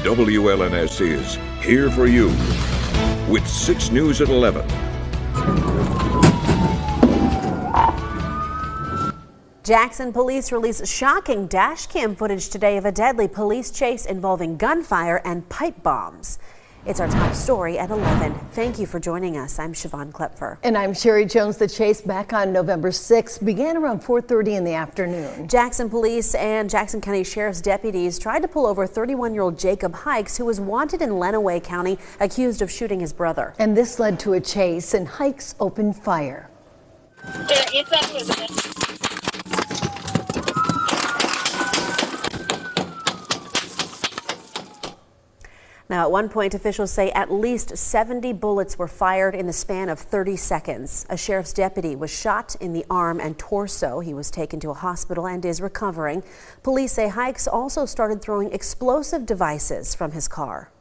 WLNS is here for you with 6 News at 11. Jackson police released shocking dash cam footage today of a deadly police chase involving gunfire and pipe bombs. It's our top story at 11. Thank you for joining us. I'm Siobhan Klepfer. And I'm Sherry Jones. The chase back on November 6th began around 4:30 in the afternoon. Jackson police and Jackson County Sheriff's deputies tried to pull over 31-year-old Jacob Hikes, who was wanted in Lenawee County, accused of shooting his brother. And this led to a chase, and Hikes opened fire. Now, at one point, officials say at least 70 bullets were fired in the span of 30 seconds. A sheriff's deputy was shot in the arm and torso. He was taken to a hospital and is recovering. Police say Hikes also started throwing explosive devices from his car.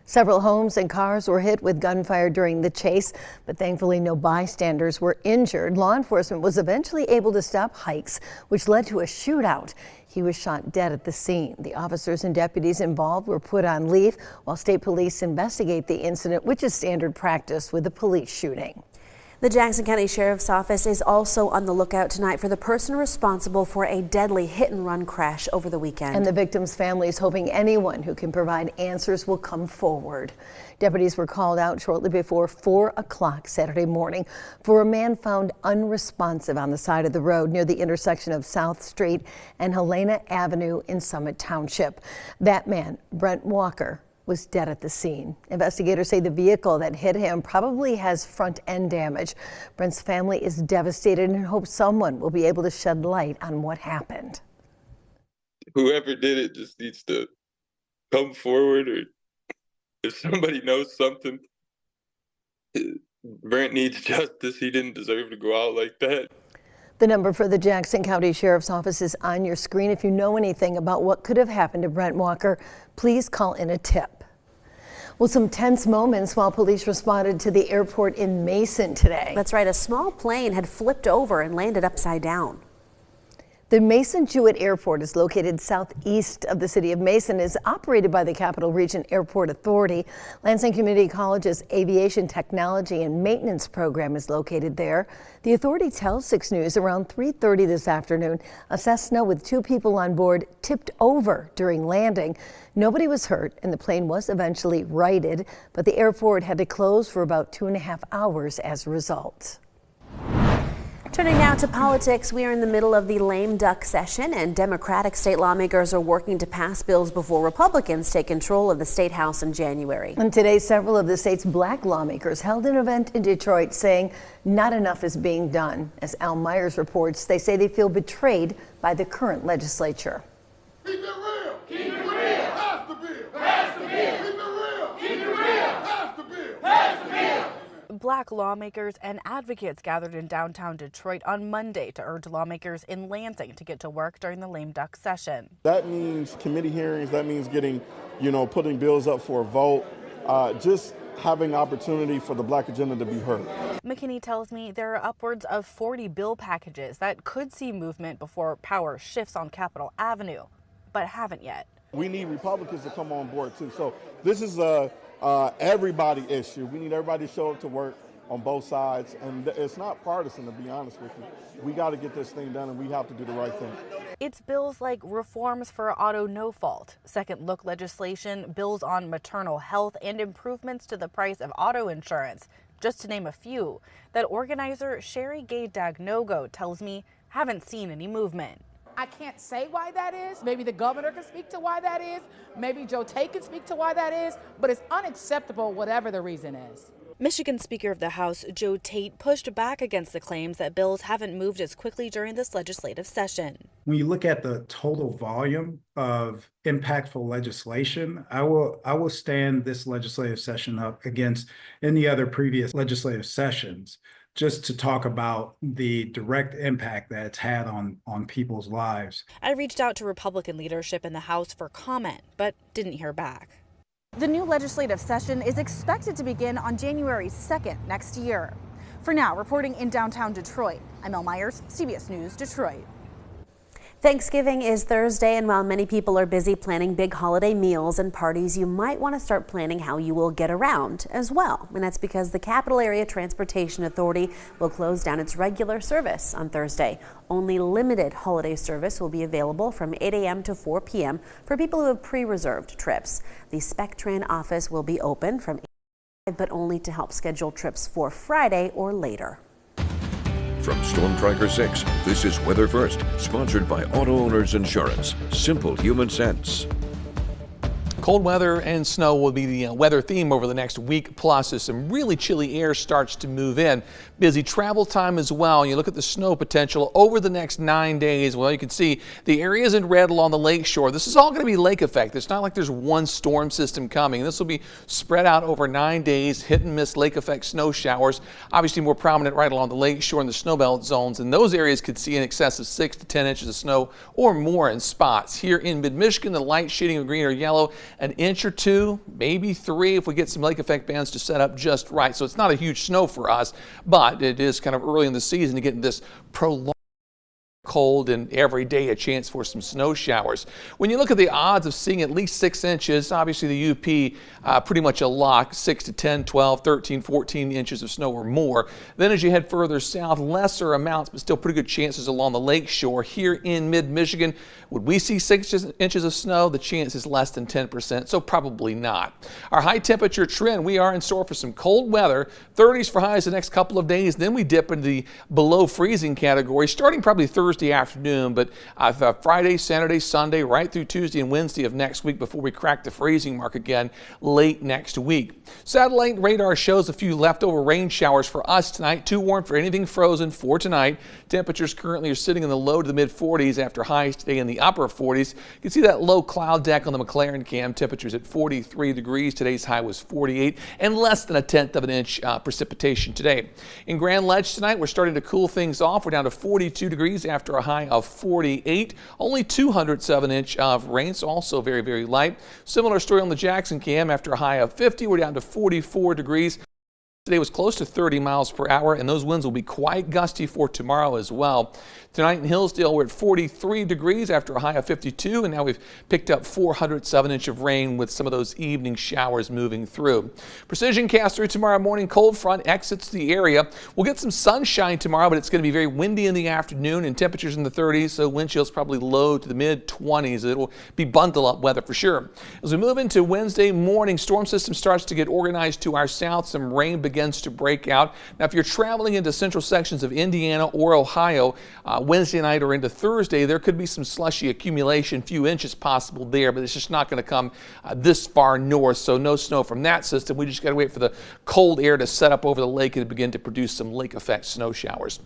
Several homes and cars were hit with gunfire during the chase, but thankfully no bystanders were injured. Law enforcement was eventually able to stop Hikes, which led to a shootout. He was shot dead at the scene. The officers and deputies involved were put on leave while state police investigate the incident, which is standard practice with a police shooting. The Jackson County Sheriff's Office is also on the lookout tonight for the person responsible for a deadly hit-and-run crash over the weekend. And the victim's family is hoping anyone who can provide answers will come forward. Deputies were called out shortly before 4 o'clock Saturday morning for a man found unresponsive on the side of the road near the intersection of South Street and Helena Avenue in Summit Township. That man, Brent Walker, was dead at the scene. Investigators say the vehicle that hit him probably has front end damage. Brent's family is devastated and hopes someone will be able to shed light on what happened. Whoever did it just needs to come forward, or if somebody knows something, Brent needs justice. He didn't deserve to go out like that. The number for the Jackson County Sheriff's Office is on your screen. If you know anything about what could have happened to Brent Walker, please call in a tip. Well, some tense moments while police responded to the airport in Mason today. That's right. A small plane had flipped over and landed upside down. The Mason Jewett Airport is located southeast of the city of Mason, is operated by the Capital Region Airport Authority. Lansing Community College's Aviation Technology and Maintenance Program is located there. The authority tells 6 News around 3:30 this afternoon, a Cessna with 2 people on board tipped over during landing. Nobody was hurt and the plane was eventually righted, but the airport had to close for about 2.5 hours as a result. Turning now to politics, we are in the middle of the lame duck session, and Democratic state lawmakers are working to pass bills before Republicans take control of the state house in January. And today, several of the state's black lawmakers held an event in Detroit saying not enough is being done. As Al Myers reports, they say they feel betrayed by the current legislature. Keep it real. Keep it real. Pass the bill. Pass the bill. Keep it real. Keep it real. Pass the bill. Pass the bill. Black lawmakers and advocates gathered in downtown Detroit on Monday to urge lawmakers in Lansing to get to work during the lame duck session. That means committee hearings. That means getting, putting bills up for a vote. Just having opportunity for the black agenda to be heard. McKinney tells me there are upwards of 40 bill packages that could see movement before power shifts on Capitol Avenue, but haven't yet. We need Republicans to come on board too. So this is a everybody issue. We need everybody to show up to work on both sides, and it's not partisan, to be honest with you. We got to get this thing done, and we have to do the right thing. It's bills like reforms for auto no fault, second look legislation, bills on maternal health, and improvements to the price of auto insurance, just to name a few, that organizer Sherry Gay Dagnogo tells me haven't seen any movement. I can't say why that is. Maybe the governor can speak to why that is. Maybe Joe Tate can speak to why that is. But it's unacceptable, whatever the reason is. Michigan Speaker of the House Joe Tate pushed back against the claims that bills haven't moved as quickly during this legislative session. When you look at the total volume of impactful legislation, I will stand this legislative session up against any other previous legislative sessions, just to talk about the direct impact that it's had on people's lives. I reached out to Republican leadership in the House for comment, but didn't hear back. The new legislative session is expected to begin on January 2nd next year. For now, reporting in downtown Detroit, I'm Elle Myers, CBS News, Detroit. Thanksgiving is Thursday, and while many people are busy planning big holiday meals and parties, you might want to start planning how you will get around as well. And that's because the Capital Area Transportation Authority will close down its regular service on Thursday. Only limited holiday service will be available from 8 a.m. to 4 p.m. for people who have pre-reserved trips. The SpecTran office will be open from 8 but only to help schedule trips for Friday or later. From Storm Tracker 6, this is Weather First, sponsored by Auto Owners Insurance. Simple human sense. Cold weather and snow will be the weather theme over the next week plus as some really chilly air starts to move in. Busy travel time as well. You look at the snow potential over the next 9 days. Well, you can see the areas in red along the lake shore. This is all going to be lake effect. It's not like there's one storm system coming. This will be spread out over 9 days, hit and miss lake effect snow showers. Obviously more prominent right along the lake shore and the snowbelt zones. And those areas could see in excess of 6 to 10 inches of snow or more in spots. Here in mid-Michigan, the light shading of green or yellow, an inch or 2, maybe 3 if we get some lake effect bands to set up just right. So it's not a huge snow for us, but it is kind of early in the season to get this prolonged cold and every day a chance for some snow showers. When you look at the odds of seeing at least 6 inches, obviously the UP pretty much a lock, 6 to 10, 12, 13, 14 inches of snow or more. Then as you head further south, lesser amounts, but still pretty good chances along the lake shore. Here in mid-Michigan, would we see 6 inches of snow? The chance is less than 10%, so probably not. Our high temperature trend, we are in store for some cold weather, 30s for highs the next couple of days. Then we dip into the below freezing category, starting probably Thursday afternoon, but Friday, Saturday, Sunday, right through Tuesday and Wednesday of next week before we crack the freezing mark again late next week. Satellite radar shows a few leftover rain showers for us tonight. Too warm for anything frozen for tonight. Temperatures currently are sitting in the low to the mid 40s after highs today in the upper 40s. You can see that low cloud deck on the McLaren cam. Temperatures at 43 degrees. Today's high was 48 and less than 1/10 of an inch precipitation today. In Grand Ledge tonight, we're starting to cool things off. We're down to 42 degrees after a high of 48. Only 200ths of an inch of rain, so also very, very light. Similar story on the Jackson cam. After a high of 50, we're down to 44 degrees. Today was close to 30 miles per hour, and those winds will be quite gusty for tomorrow as well. Tonight in Hillsdale, we're at 43 degrees after a high of 52, and now we've picked up 400ths of an inch of rain with some of those evening showers moving through. Precision cast through tomorrow morning. Cold front exits the area. We'll get some sunshine tomorrow, but it's going to be very windy in the afternoon and temperatures in the 30s, so wind chills probably low to the mid 20s. It'll be bundle up weather for sure. As we move into Wednesday morning, storm system starts to get organized to our south. Some rain begins to break out. Now, if you're traveling into central sections of Indiana or Ohio, Wednesday night or into Thursday, there could be some slushy accumulation, few inches possible there, but it's just not going to come this far north, so no snow from that system. We just got to wait for the cold air to set up over the lake and begin to produce some lake effect snow showers.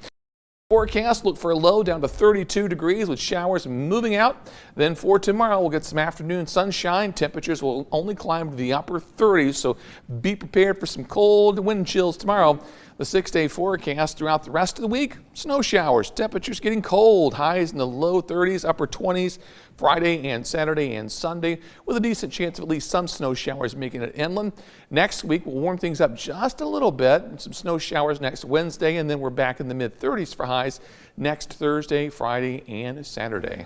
Forecast, look for a low down to 32 degrees with showers moving out. Then for tomorrow, we'll get some afternoon sunshine. Temperatures will only climb to the upper 30s, so be prepared for some cold wind chills tomorrow. The 6-day forecast throughout the rest of the week, snow showers. Temperatures getting cold, highs in the low 30s, upper 20s Friday and Saturday and Sunday, with a decent chance of at least some snow showers making it inland. Next week, we'll warm things up just a little bit. Some snow showers next Wednesday, and then we're back in the mid 30s for highs next Thursday, Friday, and Saturday.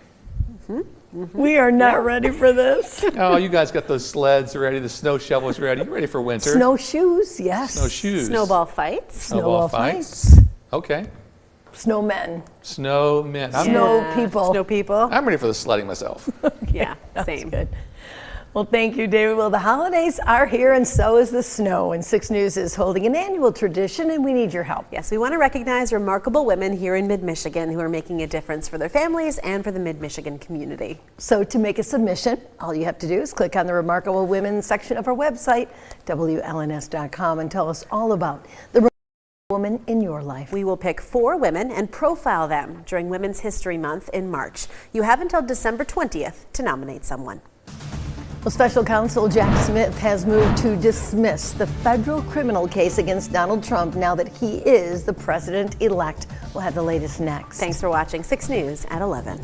We are not ready for this. Oh, you guys got those sleds ready, the snow shovels ready. You ready for winter? Snowshoes, yes. Snowshoes. Snowball fights. Snowball fights. Okay. Snowmen. Snowmen. Snow people. Snow people. I'm ready for the sledding myself. Yeah, same. Good. Well, thank you, David. Well, the holidays are here, and so is the snow. And 6 News is holding an annual tradition, and we need your help. Yes, we want to recognize remarkable women here in Mid-Michigan who are making a difference for their families and for the Mid-Michigan community. So to make a submission, all you have to do is click on the Remarkable Women section of our website, WLNS.com, and tell us all about the woman in your life. We will pick 4 women and profile them during Women's History Month in March. You have until December 20th to nominate someone. Well, Special Counsel Jack Smith has moved to dismiss the federal criminal case against Donald Trump now that he is the president-elect. We'll have the latest next. Thanks for watching 6 News at 11.